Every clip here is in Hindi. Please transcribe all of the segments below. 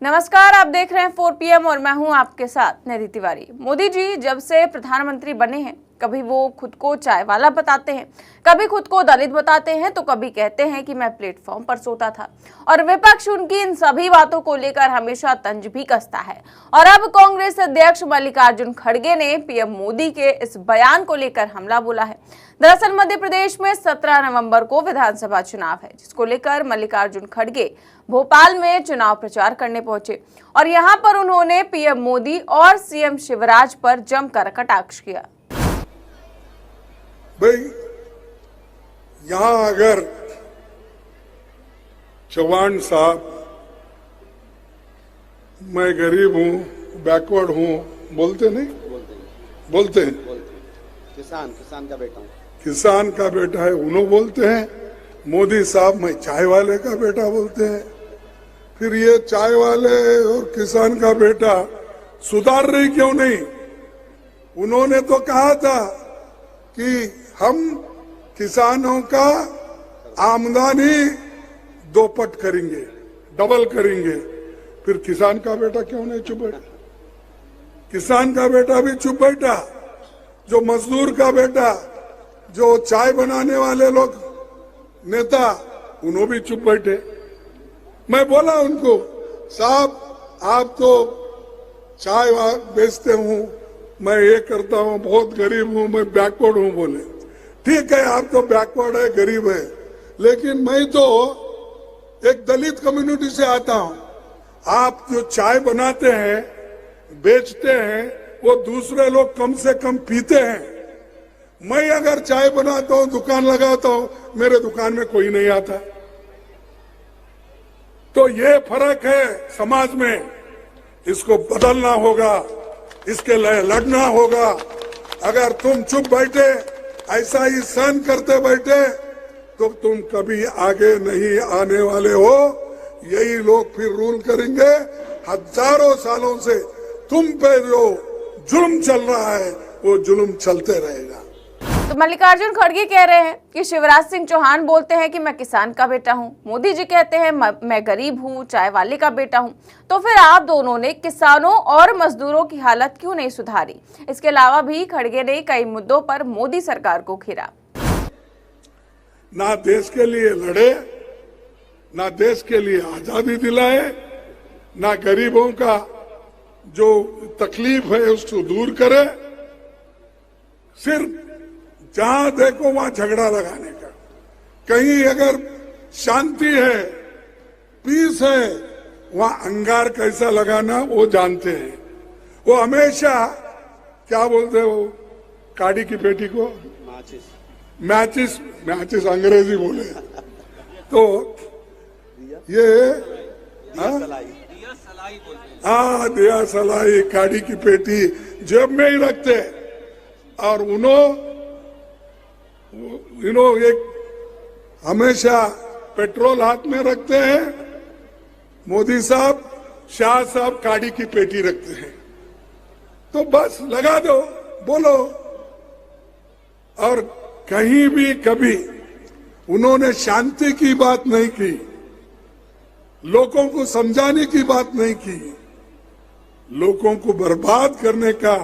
नमस्कार, आप देख रहे हैं 4 PM और मैं हूं आपके साथ निधि तिवारी। मोदी जी जब से प्रधानमंत्री बने हैं, कभी वो खुद को चाय वाला बताते हैं, कभी खुद को दलित बताते हैं, तो कभी कहते हैं कि मैं प्लेटफॉर्म पर सोता था। और विपक्ष उनकी इन सभी बातों को लेकर हमेशा तंज भी कसता है। और अब कांग्रेस अध्यक्ष मल्लिकार्जुन खड़गे ने पीएम मोदी के इस बयान को लेकर हमला बोला है। दरअसल मध्य प्रदेश में 17 नवंबर को विधानसभा चुनाव है, जिसको लेकर मल्लिकार्जुन खड़गे भोपाल में चुनाव प्रचार करने पहुंचे और यहां पर उन्होंने पीएम मोदी और सीएम शिवराज पर जमकर कटाक्ष किया। भाई, यहां अगर चौहान साहब मैं गरीब हूं, बैकवर्ड हूं, बोलते नहीं? बोलते हैं। किसान का बेटा हूं। किसान का बेटा है, उन्होंने बोलते हैं। मोदी साहब मैं चाय वाले का बेटा बोलते हैं। फिर ये चाय वाले और किसान का बेटा सुधार रही क्यों नहीं? उन्होंने तो कहा था कि हम किसानों का आमदनी दोपट करेंगे, डबल करेंगे। फिर किसान का बेटा क्यों नहीं चुप बैठा? किसान का बेटा भी चुप बैठा। जो मजदूर का बेटा, जो चाय बनाने वाले लोग नेता, उन्होंने भी चुप बैठे। मैं बोला उनको, साहब आप तो चाय बेचते हूं, मैं ये करता हूं, बहुत गरीब हूं, मैं बैकवर्ड हूं। बोले ठीक है, आप तो बैकवर्ड है, गरीब है, लेकिन मैं तो एक दलित कम्युनिटी से आता हूं। आप जो चाय बनाते हैं, बेचते हैं, वो दूसरे लोग कम से कम पीते हैं। मैं अगर चाय बनाता हूं, दुकान लगाता हूं, मेरे दुकान में कोई नहीं आता। तो ये फर्क है समाज में, इसको बदलना होगा, इसके लिए लड़ना होगा। अगर तुम चुप बैठे, ऐसा ही सहन करते बैठे, तो तुम कभी आगे नहीं आने वाले हो। यही लोग फिर रूल करेंगे। हजारों सालों से तुम पे जो जुल्म चल रहा है, वो जुल्म चलते रहेगा। तो मल्लिकार्जुन खड़गे कह रहे हैं कि शिवराज सिंह चौहान बोलते हैं कि मैं किसान का बेटा हूं, मोदी जी कहते हैं मैं गरीब हूं, चाय वाले का बेटा हूं। तो फिर आप दोनों ने किसानों और मजदूरों की हालत क्यों नहीं सुधारी? इसके अलावा भी खड़गे ने कई मुद्दों पर मोदी सरकार को घेरा। ना देश के लिए लड़े, ना देश के लिए आजादी दिलाए, ना गरीबों का जो तकलीफ है उसको दूर करे। सिर्फ जहां देखो वहां झगड़ा लगाने का। कहीं अगर शांति है, पीस है, वहां अंगार कैसा लगाना वो जानते हैं। वो हमेशा क्या बोलते हैं, वो काड़ी की पेटी को मैचिस अंग्रेजी बोले तो ये दिया सलाई, काड़ी की पेटी जेब में ही रखते। और एक हमेशा पेट्रोल हाथ में रखते हैं। मोदी साहब, शाह साहब काड़ी की पेटी रखते हैं। तो बस लगा दो, बोलो। और कहीं भी कभी उन्होंने शांति की बात नहीं की, लोगों को समझाने की बात नहीं की, लोगों को बर्बाद करने का,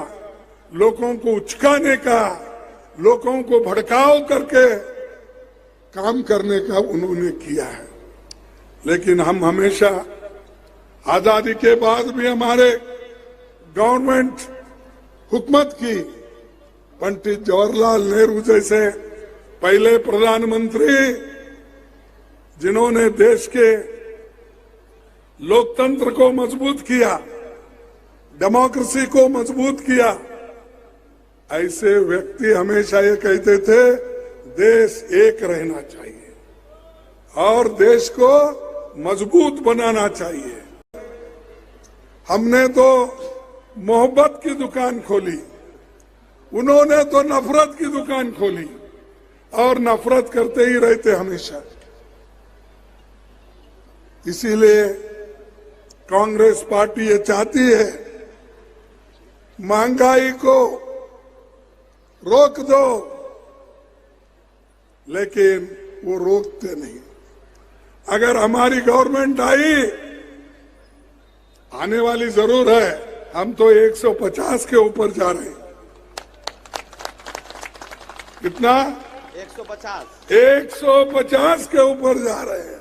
लोगों को उचकाने का, लोगों को भड़काव करके काम करने का उन्होंने किया है। लेकिन हम हमेशा, आजादी के बाद भी हमारे गवर्नमेंट हुकूमत की, पंडित जवाहरलाल नेहरू जैसे पहले प्रधानमंत्री, जिन्होंने देश के लोकतंत्र को मजबूत किया, डेमोक्रेसी को मजबूत किया, ऐसे व्यक्ति हमेशा ये कहते थे देश एक रहना चाहिए और देश को मजबूत बनाना चाहिए। हमने तो मोहब्बत की दुकान खोली, उन्होंने तो नफरत की दुकान खोली और नफरत करते ही रहते हमेशा। इसीलिए कांग्रेस पार्टी ये चाहती है महंगाई को रोक दो, लेकिन वो रोकते नहीं। अगर हमारी गवर्नमेंट आई आने वाली जरूर है, हम तो 150 के ऊपर जा रहे हैं। कितना? 150। 150 के ऊपर जा रहे हैं।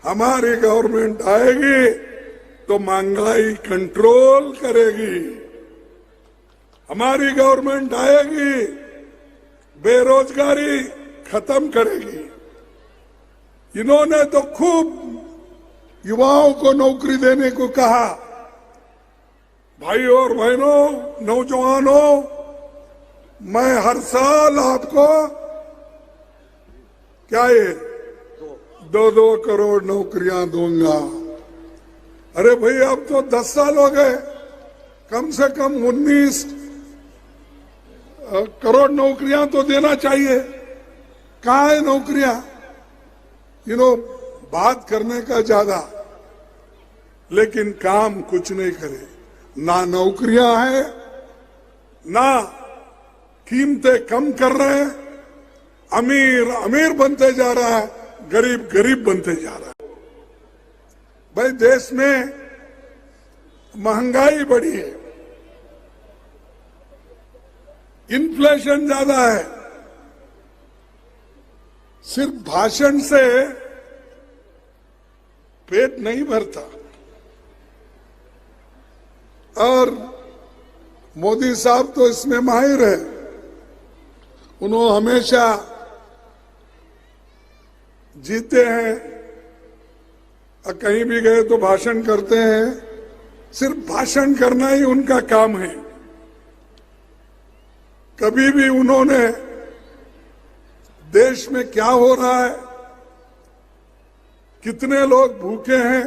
हमारी गवर्नमेंट आएगी तो महंगाई कंट्रोल करेगी। हमारी गवर्नमेंट आएगी, बेरोजगारी खत्म करेगी। इन्होंने तो खूब युवाओं को नौकरी देने को कहा। भाई और बहनों, नौजवानों, मैं हर साल आपको क्या ये 2-2 करोड़ नौकरियां दूंगा। अरे भाई, अब तो 10 साल हो गए, कम से कम 19 करोड़ नौकरियां तो देना चाहिए। कहाँ है नौकरियां? बात करने का ज्यादा, लेकिन काम कुछ नहीं करे। ना नौकरियां हैं, ना कीमतें कम कर रहे हैं। अमीर अमीर बनते जा रहा है, गरीब गरीब बनते जा रहा है। भाई, देश में महंगाई बढ़ी है, इन्फ्लेशन ज्यादा है। सिर्फ भाषण से पेट नहीं भरता। और मोदी साहब तो इसमें माहिर है। उन्होंने हमेशा जीते हैं और कहीं भी गए तो भाषण करते हैं। सिर्फ भाषण करना ही उनका काम है। कभी भी उन्होंने देश में क्या हो रहा है, कितने लोग भूखे हैं,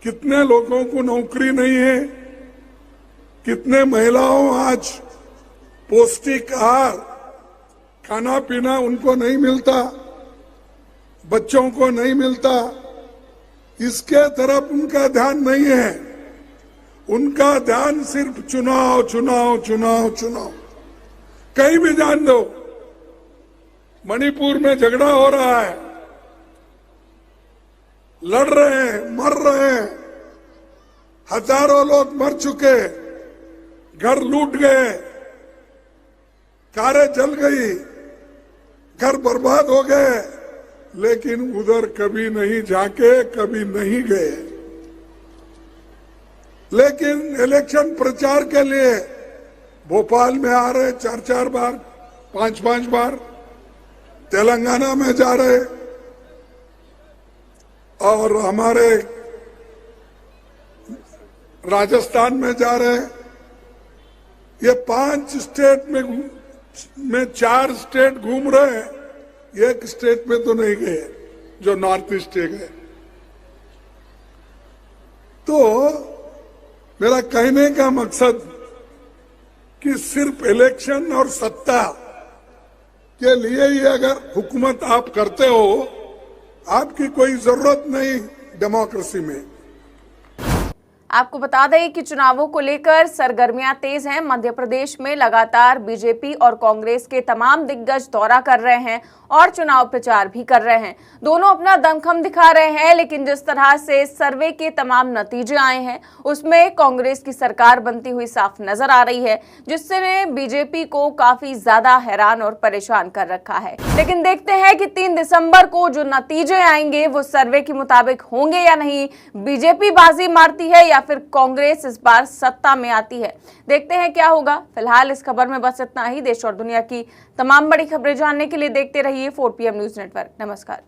कितने लोगों को नौकरी नहीं है, कितने महिलाओं आज पौष्टिक आहार, खाना पीना उनको नहीं मिलता, बच्चों को नहीं मिलता, इसके तरफ उनका ध्यान नहीं है। उनका ध्यान सिर्फ चुनाव चुनाव चुनाव चुनाव। कहीं भी जान दो, मणिपुर में झगड़ा हो रहा है, लड़ रहे हैं, मर रहे हैं, हजारों लोग मर चुके, घर लूट गए, कारें जल गई, घर बर्बाद हो गए, लेकिन उधर कभी नहीं झांके, कभी नहीं गए। लेकिन इलेक्शन प्रचार के लिए भोपाल में आ रहे 4-4 बार, 5-5 बार, तेलंगाना में जा रहे, और हमारे राजस्थान में जा रहे। ये 5 स्टेट में 4 स्टेट घूम रहे हैं, एक स्टेट में तो नहीं गए, जो नॉर्थ ईस्ट गए। तो मेरा कहने का मकसद कि सिर्फ इलेक्शन और सत्ता के लिए ही अगर हुकूमत आप करते हो, आपकी कोई जरूरत नहीं डेमोक्रेसी में। आपको बता दें कि चुनावों को लेकर सरगर्मियां तेज हैं। मध्य प्रदेश में लगातार बीजेपी और कांग्रेस के तमाम दिग्गज दौरा कर रहे हैं और चुनाव प्रचार भी कर रहे हैं। दोनों अपना दमखम दिखा रहे हैं, लेकिन जिस तरह से सर्वे के तमाम नतीजे आए हैं, उसमें कांग्रेस की सरकार बनती हुई साफ नजर आ रही है, जिसने बीजेपी को काफी ज्यादा हैरान और परेशान कर रखा है। लेकिन देखते हैं कि 3 दिसंबर को जो नतीजे आएंगे वो सर्वे के मुताबिक होंगे या नहीं। बीजेपी बाजी मारती है या फिर कांग्रेस इस बार सत्ता में आती है। देखते हैं क्या होगा। फिलहाल इस खबर में बस इतना ही। देश और दुनिया की तमाम बड़ी खबरें जानने के लिए देखते रहिए 4PM न्यूज नेटवर्क। नमस्कार।